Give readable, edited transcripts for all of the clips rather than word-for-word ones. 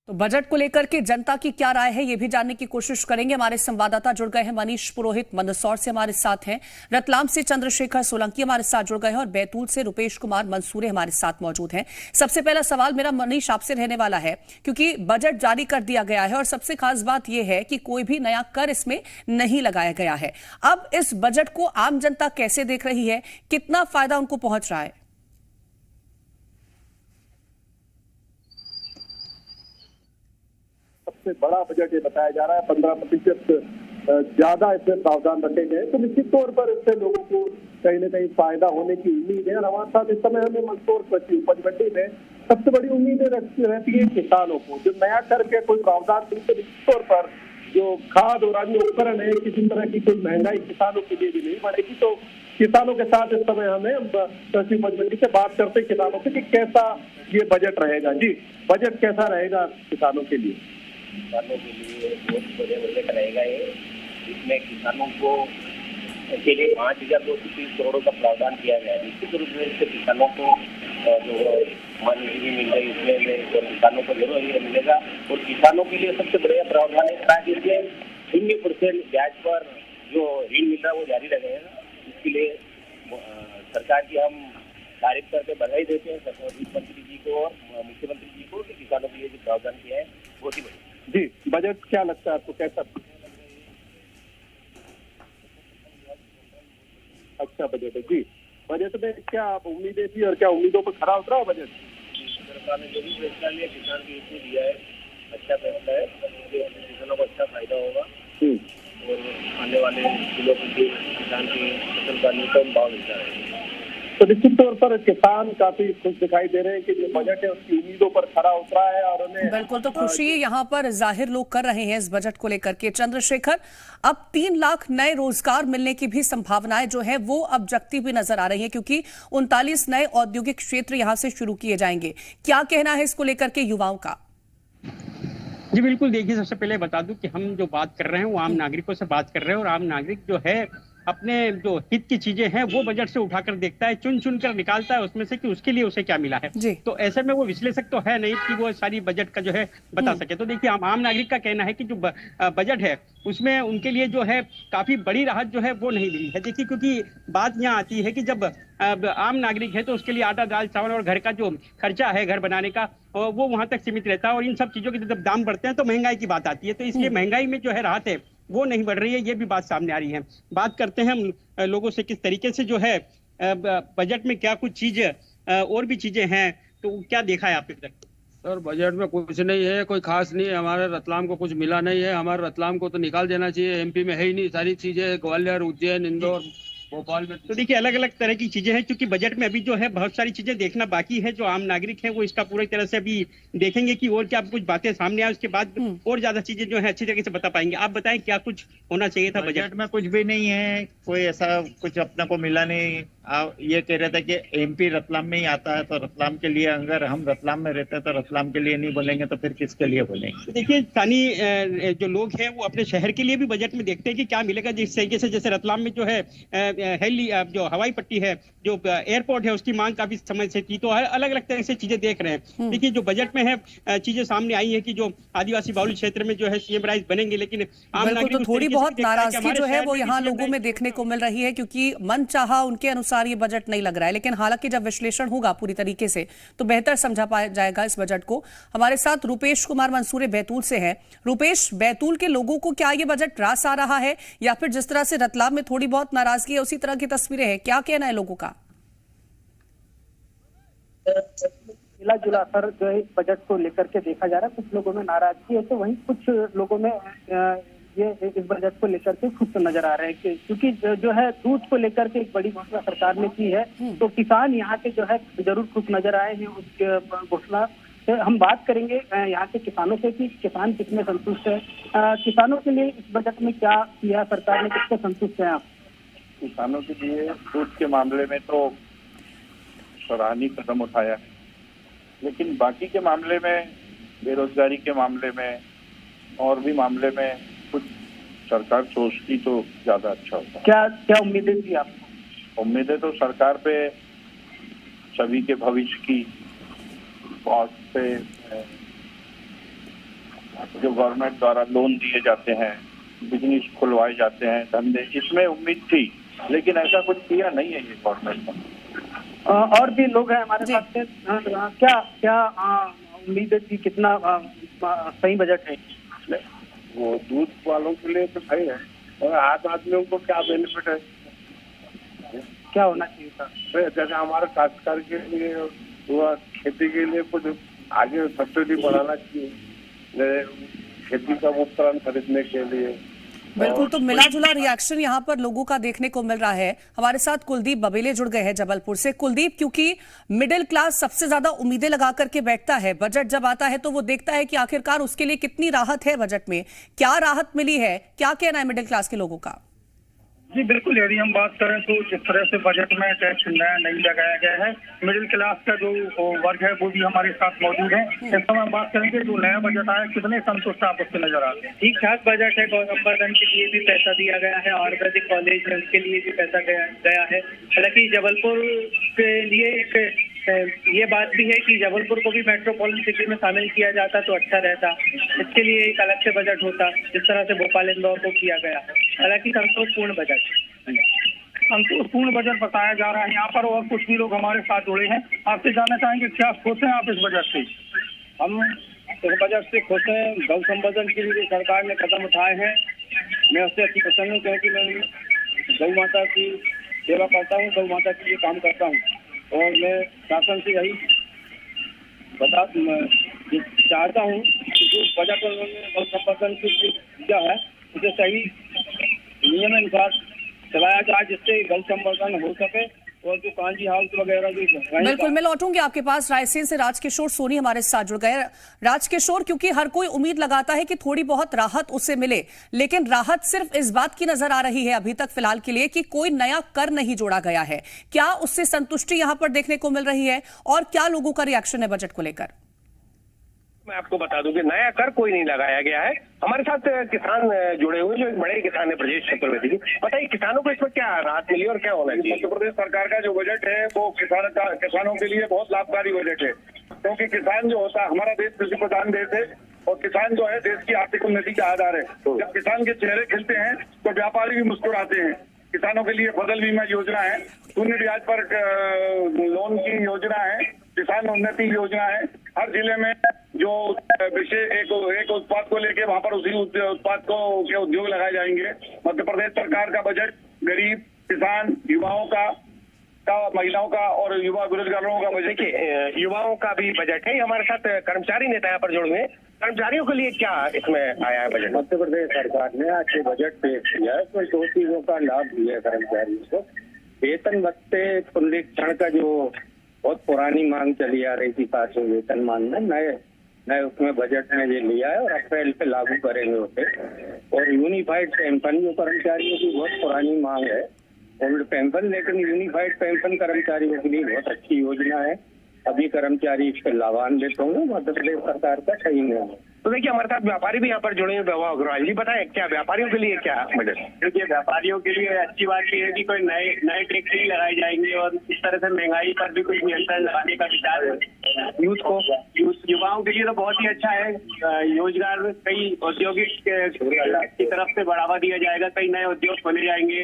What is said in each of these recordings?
तो बजट को लेकर के जनता की क्या राय है, ये भी जानने की कोशिश करेंगे। हमारे संवाददाता जुड़ गए हैं। मनीष पुरोहित मंदसौर से हमारे साथ हैं, रतलाम से चंद्रशेखर सोलंकी हमारे साथ जुड़ गए हैं और बैतूल से रुपेश कुमार मंसूरे हमारे साथ मौजूद हैं। सबसे पहला सवाल मेरा मनीष आपसे रहने वाला है, क्योंकि बजट जारी कर दिया गया है और सबसे खास बात यह है कि कोई भी नया कर इसमें नहीं लगाया गया है। अब इस बजट को आम जनता कैसे देख रही है, कितना फायदा उनको पहुंच रहा है? सबसे बड़ा बजट ये बताया जा रहा है, 15% ज्यादा इसमें प्रावधान रखे गए, तो निश्चित तौर पर इससे लोगों को कहीं न कहीं फायदा होने की उम्मीद है। और हमारे साथ इस समय हमें मंदसौर कृषि उपज मंडी में सबसे बड़ी उम्मीदें रहती है किसानों को, जो नया करके कोई प्रावधान मिलते, निश्चित तौर पर जो खाद और अन्य उपकरण है, किसी तरह की कोई महंगाई किसानों के लिए भी नहीं बढ़ेगी। तो किसानों के साथ इस समय हमें कृषि उपज मंडी से बात करते हैं किसानों से कि कैसा ये बजट रहेगा। जी, बजट कैसा रहेगा किसानों के लिए? किसानों के लिए बहुत बढ़िया बजट रहेगा ये। इसमें किसानों को के लिए 5,230 करोड़ का प्रावधान किया गया है। निश्चित रूप से किसानों को जो मान्यता भी मिल रही है इसमें, और किसानों को जरूर ये मिलेगा। और किसानों के लिए सबसे बढ़िया प्रावधान है ताकि 0% ब्याज पर जो ऋण मिल रहा है वो जारी रहेगा। इसके लिए सरकार की हम तारीफ करके बधाई देते हैं वित्त मंत्री जी को और मुख्यमंत्री जी को कि किसानों के लिए जो प्रावधान किया है बहुत ही बढ़िया। जी, बजट क्या लगता है आपको, कैसा? अच्छा बजट है। जी, बजट में क्या उम्मीदें थी और क्या उम्मीदों पर खरा उतरा बजट? सरकार ने जो भी फैसला लिया किसान के हित में दिया है, अच्छा फैसला है, किसानों को अच्छा फायदा होगा और आने वाले दिनों के किसान की फसल का न्यूनतम भाव मिलता है। तो निश्चित तौर पर किसान काफी खुश दिखाई दे रहे हैं कि जो बजट है उसकी उम्मीदों पर खरा उतरा है और उन्हें बिल्कुल, तो खुशी यहाँ पर जाहिर लोग कर रहे हैं इस बजट को लेकर के। चंद्रशेखर, अब 3 लाख नए रोजगार मिलने की भी संभावनाएं जो है वो अब जगती हुई नजर आ रही है, क्योंकि 39 नए औद्योगिक क्षेत्र यहाँ से शुरू किए जाएंगे। क्या कहना है इसको लेकर के युवाओं का? जी बिल्कुल, देखिए सबसे पहले बता दूं कि हम जो बात कर रहे हैं वो आम नागरिकों से बात कर रहे हैं और आम नागरिक जो है अपने जो हित की चीजें हैं वो बजट से उठाकर देखता है, चुन चुन कर निकालता है उसमें से कि उसके लिए उसे क्या मिला है। तो ऐसे में वो विश्लेषक तो है नहीं कि वो सारी बजट का जो है बता सके। तो देखिए आम नागरिक का कहना है कि जो बजट है उसमें उनके लिए जो है काफी बड़ी राहत जो है वो नहीं मिली है। देखिए क्योंकि बात यहाँ आती है कि जब आम नागरिक है तो उसके लिए आटा दाल चावल और घर का जो खर्चा है घर बनाने का वो वहां तक सीमित रहता है, और इन सब चीजों के जब दाम बढ़ते हैं तो महंगाई की बात आती है। तो इसलिए महंगाई में जो है राहत है वो नहीं बढ़ रही है, ये भी बात सामने आ रही है। बात करते हैं हम लोगों से किस तरीके से जो है बजट में क्या कुछ चीज और भी चीजें हैं, तो क्या देखा है आपने तक? सर बजट में कुछ नहीं है, कोई खास नहीं है। हमारे रतलाम को कुछ मिला नहीं है। हमारे रतलाम को तो निकाल देना चाहिए, एमपी में है ही नहीं सारी चीजें, ग्वालियर उज्जैन इंदौर भोपाल में। तो देखिए अलग अलग तरह की चीजें हैं, क्योंकि बजट में अभी जो है बहुत सारी चीजें देखना बाकी है। जो आम नागरिक है वो इसका पूरी तरह से अभी देखेंगे कि और क्या कुछ बातें सामने आए, उसके बाद और ज्यादा चीजें जो है अच्छी तरीके से बता पाएंगे। आप बताएं क्या कुछ होना चाहिए था बजट में? कुछ भी नहीं है, कोई ऐसा कुछ अपने को मिला नहीं। ये कह रहे थे कि एमपी रतलाम में ही आता है, तो रतलाम के लिए, अगर हम रतलाम में रहते हैं तो रतलाम के लिए नहीं बोलेंगे तो फिर किसके लिए बोलेंगे? देखिए स्थानीय जो लोग हैं वो अपने शहर के लिए भी बजट में देखते हैं कि क्या मिलेगा। जिस तरीके से जैसे रतलाम में जो है हेली जो हवाई पट्टी है, जो एयरपोर्ट है, उसकी मांग काफी समय से थी, तो अलग अलग तरह से चीजें देख रहे हैं। देखिए जो बजट में है चीजें सामने आई है कि जो आदिवासी बाहुल्य क्षेत्र में जो है सीएम राइज बनेंगे, लेकिन आम नागरिक तो थोड़ी बहुत नाराजगी जो है वो यहाँ लोगों में देखने को मिल रही है, क्योंकि मन चाहा उनके अनुसार ये बजट नहीं लग रहा है। लेकिन हालांकि जब विश्लेषण होगा पूरी तरीके से तो बेहतर समझा पाया जाएगा इस बजट को। हमारे साथ रुपेश कुमार मंसूरे बैतूल से हैं। रुपेश, बैतूल के लोगों को क्या ये बजट रास आ रहा है, या फिर जिस तरह से रतलाम में थोड़ी बहुत नाराजगी है उसी तरह की तस्वीरें हैं? क्या कहना है लोगों का? मिला जुला असर जो है इस बजट को लेकर के देखा जा रहा है। कुछ लोगों में नाराजगी है तो वहीं कुछ लोगों में ये इस बजट को लेकर के खुश नजर आ रहे हैं, क्योंकि जो है दूध को लेकर के एक बड़ी घोषणा सरकार ने की है, तो किसान यहाँ के जो है जरूर खुश नजर आए हैं उस घोषणा से। हम बात करेंगे यहाँ के किसानों से कि किसान कितने संतुष्ट है, किसानों के लिए इस बजट में क्या किया सरकार ने, कितने संतुष्ट है आप? किसानों के लिए दूध के मामले में तो सराहनीय कदम उठाया है, लेकिन बाकी के मामले में, बेरोजगारी के मामले में और भी मामले में कुछ सरकार सोचती तो ज्यादा अच्छा होता। क्या उम्मीदें थी आपको? उम्मीदें तो सरकार पे सभी के भविष्य की, बहुत से जो गवर्नमेंट द्वारा लोन दिए जाते हैं, बिजनेस खुलवाए जाते हैं, धंधे, इसमें उम्मीद थी, लेकिन ऐसा कुछ किया नहीं है ये गवर्नमेंट ने। और भी लोग हैं हमारे साथ में, क्या क्या उम्मीद है कि कितना सही बजट है? वो दूध वालों के लिए तो सही है, और आम आदमियों को क्या बेनिफिट है? क्या होना चाहिए था? जैसे हमारे काश्तकार के लिए हुआ, खेती के लिए कुछ आगे सब्सिडी बढ़ाना चाहिए, खेती का उपकरण खरीदने के लिए। बिल्कुल, तो मिला जुला रिएक्शन यहाँ पर लोगों का देखने को मिल रहा है। हमारे साथ कुलदीप बबेले जुड़ गए हैं जबलपुर से। कुलदीप, क्योंकि मिडिल क्लास सबसे ज्यादा उम्मीदें लगा करके बैठता है, बजट जब आता है तो वो देखता है कि आखिरकार उसके लिए कितनी राहत है, बजट में क्या राहत मिली है, क्या कहना है मिडिल क्लास के लोगों का? जी बिल्कुल, यदि हम बात करें तो जिस तरह से बजट में टैक्स नया नहीं लगाया गया है, मिडिल क्लास का जो वर्ग है वो भी हमारे साथ मौजूद है। इस समय हम बात करेंगे जो नया बजट आया, कितने संतुष्ट आप उससे नजर आते हैं? ठीक ठाक बजट है। गौ संवर्धन के लिए भी पैसा दिया गया है, आयुर्वेदिक कॉलेज है उसके लिए भी पैसा गया है। हालांकि जबलपुर के लिए एक ये बात भी है कि जबलपुर को भी मेट्रोपॉलिटन सिटी में शामिल किया जाता तो अच्छा रहता। इसके लिए एक अलग से बजट होता, जिस तरह से भोपाल इंदौर को किया गया है। हालांकि संतोषपूर्ण बजट, संतोषपूर्ण बजट बताया जा रहा है यहाँ पर। और कुछ भी लोग हमारे साथ जुड़े हैं, आपसे जानना चाहेंगे क्या खुश हैं आप इस बजट से? हम इस बजट से खुश हैं। गौ संवर्धन के लिए सरकार ने कदम उठाए हैं, मैं उससे अच्छी प्रसन्न हूँ, क्योंकि मैं गौ माता की सेवा करता हूँ, गौ माता के लिए काम करता हूँ, और मैं शासन से यही चाहता हूँ कि जो बजट उन्होंने गौ संवर्धन के लिए दिया है उसे सही नियमानुसार चलाया जाए, जिससे गौ संवर्धन हो सके। और जो कांजी हाउस वगैरह जो बिल्कुल, मैं लौटूंगी आपके पास। रायसेन से राजकिशोर सोनी हमारे साथ जुड़ गए। राजकिशोर, क्योंकि हर कोई उम्मीद लगाता है कि थोड़ी बहुत राहत उसे मिले, लेकिन राहत सिर्फ इस बात की नजर आ रही है अभी तक फिलहाल के लिए कि कोई नया कर नहीं जोड़ा गया है। क्या उससे संतुष्टि यहां पर देखने को मिल रही है, और क्या लोगों का रिएक्शन है बजट को लेकर? मैं आपको बता दूं कि नया कर कोई नहीं लगाया गया है। हमारे साथ किसान जुड़े हुए, जो एक बड़े किसान है ब्रजेश चतुर्वेदी जी। बताइए किसानों को इसमें क्या राहत मिली और क्या होना चाहिए? मध्य प्रदेश सरकार का जो बजट है वो किसानों के लिए बहुत लाभकारी बजट है, क्योंकि किसान जो होता है, हमारा देश कृषि प्रधान देश है, और किसान जो है देश की आर्थिक उन्नति का आधार है। जब किसान के चेहरे खिलते हैं तो व्यापारी भी मुस्कुराते हैं। किसानों के लिए फसल बीमा योजना है, शून्य ब्याज पर लोन की योजना है, किसान उन्नति योजना है। हर जिले में जो विषय एक उत्पाद को लेके वहां पर उसी उत्पाद को के उद्योग लगाए जाएंगे। मध्य प्रदेश सरकार का बजट गरीब, किसान, युवाओं का महिलाओं का और युवा बेरोजगारों का बजट। देखिए, युवाओं का भी बजट है। हमारे साथ कर्मचारी नेता यहाँ पर जुड़े हुए हैं। कर्मचारियों के लिए क्या इसमें आया है बजट? मध्य प्रदेश सरकार ने आज के बजट पेश किया है, तो 2 चीजों का लाभ दिया है कर्मचारियों को। वेतन भत्ते पुनरीक्षण का जो बहुत पुरानी मांग चली आ रही थी, 5वें वेतनमान में नए उसमें बजट में ये लिया है, और अप्रैल पे लागू करेंगे उसे। और यूनिफाइड पेंशन जो कर्मचारियों की बहुत पुरानी मांग है, ओल्ड पेंशन, लेकिन यूनिफाइड पेंशन कर्मचारियों के लिए बहुत अच्छी योजना है। सभी कर्मचारी इसके लाभान्वित होंगे। मध्य प्रदेश सरकार का सही निर्णय। तो देखिए, हमारे साथ व्यापारी भी यहाँ पर जुड़े हैं। वैभव अग्रवाल जी, बताएं क्या व्यापारियों के लिए क्या बजट? देखिए, व्यापारियों के लिए अच्छी बात यह है कि कोई नए टैक्स नहीं लगाए जाएंगे, और इस तरह से महंगाई पर भी कुछ नियंत्रण लगाने का विचार है। युवाओं के लिए तो बहुत ही अच्छा है। रोजगार कई औद्योगिक की तरफ से बढ़ावा दिया जाएगा, कई नए उद्योग खोले जाएंगे,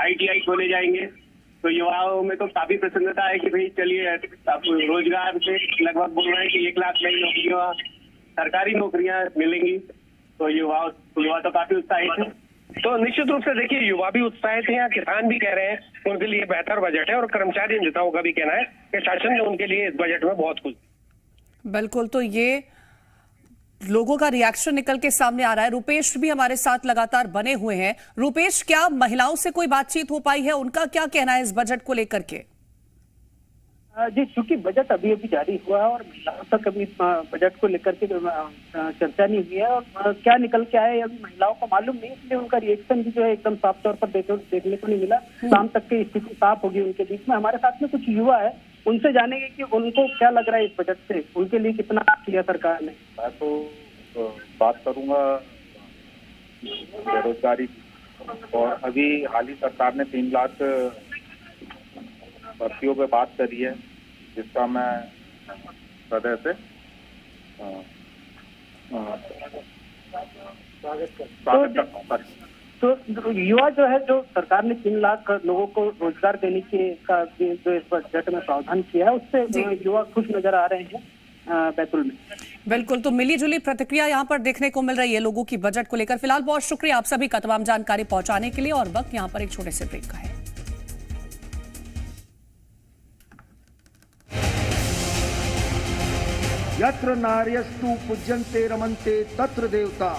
ITI खोले जाएंगे। तो युवाओं में तो काफी प्रसन्नता है कि भाई चलिए, अब रोजगार से लगभग बोल रहे हैं कि 1 लाख नई नौकरियां, सरकारी नौकरियां मिलेंगी। तो युवा तो काफी उत्साहित है। तो निश्चित रूप से देखिए, युवा भी उत्साहित हैं, किसान भी कह रहे हैं उनके लिए बेहतर बजट है, और कर्मचारी नेताओं का भी कहना है कि शासन ने उनके लिए इस बजट में बहुत कुछ। बिल्कुल, तो ये लोगों का रिएक्शन निकल के सामने आ रहा है। रुपेश भी हमारे साथ लगातार बने हुए हैं। रुपेश, क्या महिलाओं से कोई बातचीत हो पाई है? उनका क्या कहना है इस बजट को लेकर के? जी, चूंकि बजट अभी जारी हुआ है और महिलाओं तक अभी बजट को लेकर के चर्चा नहीं हुई है, और क्या निकल के आए अभी महिलाओं को मालूम नहीं, इसलिए उनका रिएक्शन भी जो है एकदम साफ तौर पर देखने को नहीं मिला। शाम तक की स्थिति साफ होगी उनके बीच में। हमारे साथ में कुछ युवा है, उनसे जानेंगे कि उनको क्या लग रहा है इस बजट से, उनके लिए कितना किया सरकार ने। मैं तो बात करूंगा बेरोजगारी, और अभी हाल ही सरकार ने 3 लाख भर्तियों पे बात करी है, जिसका मैं हृदय से स्वागत करता हूँ। तो युवा जो है, जो सरकार ने 3 लाख लोगों को रोजगार देने के का जो इस बजट में प्रावधान किया है, उससे युवा खुश नजर आ रहे हैं बैतूल में। बिल्कुल, तो मिली जुली प्रतिक्रिया यहाँ पर देखने को मिल रही है लोगों की बजट को लेकर। फिलहाल बहुत शुक्रिया आप सभी का तमाम जानकारी पहुंचाने के लिए, और वक्त यहाँ पर एक छोटे से ब्रेक का है। यत्र नार्यस्तु पूज्यन्ते रमन्ते तत्र देवता।